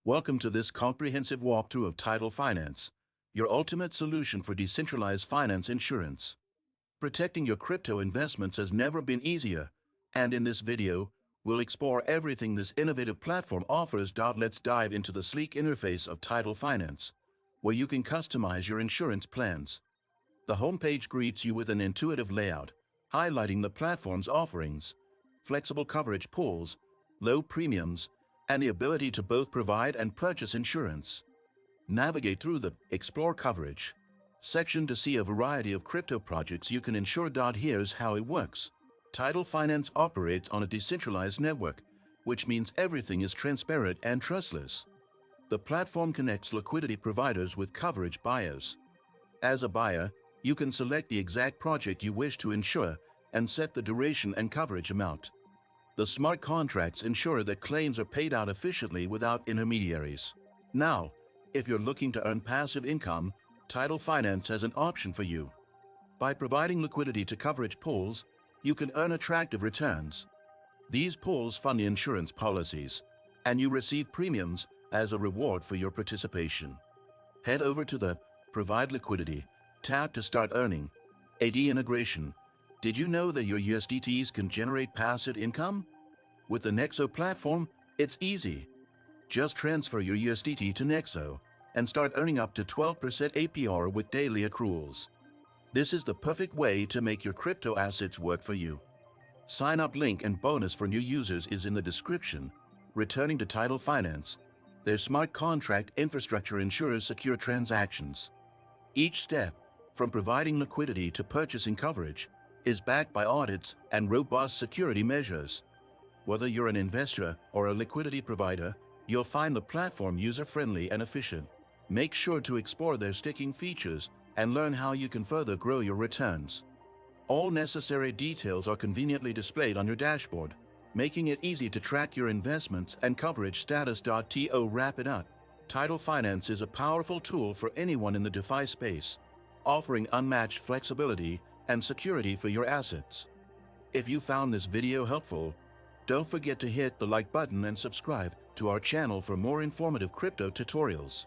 Welcome to this comprehensive walkthrough of Tidal Finance, your ultimate solution for decentralized finance insurance. Protecting your crypto investments has never been easier, and in this video, we'll explore everything this innovative platform offers. Let's dive into the sleek interface of Tidal Finance, where you can customize your insurance plans. The homepage greets you with an intuitive layout, highlighting the platform's offerings, flexible coverage pools, low premiums, and the ability to both provide and purchase insurance. Navigate through the Explore Coverage section to see a variety of crypto projects you can insure. Here's how it works. Tidal Finance operates on a decentralized network, which means everything is transparent and trustless. The platform connects liquidity providers with coverage buyers. As a buyer, you can select the exact project you wish to insure and set the duration and coverage amount. The smart contracts ensure that claims are paid out efficiently without intermediaries. Now, if you're looking to earn passive income, Tidal Finance has an option for you. By providing liquidity to coverage pools, you can earn attractive returns. These pools fund the insurance policies, and you receive premiums as a reward for your participation. Head over to the Provide Liquidity tab to start earning AD integration. Did you know that your USDTs can generate passive income? With the Nexo platform, it's easy. Just transfer your USDT to Nexo and start earning up to 12% APR with daily accruals. This is the perfect way to make your crypto assets work for you. Sign up link and bonus for new users is in the description. Returning to Tidal Finance, their smart contract infrastructure ensures secure transactions. Each step, from providing liquidity to purchasing coverage, is backed by audits and robust security measures. Whether you're an investor or a liquidity provider, you'll find the platform user-friendly and efficient. Make sure to explore their sticking features and learn how you can further grow your returns. All necessary details are conveniently displayed on your dashboard, making it easy to track your investments and coverage status. To wrap it up, Tidal Finance is a powerful tool for anyone in the DeFi space, offering unmatched flexibility and security for your assets. If you found this video helpful, don't forget to hit the like button and subscribe to our channel for more informative crypto tutorials.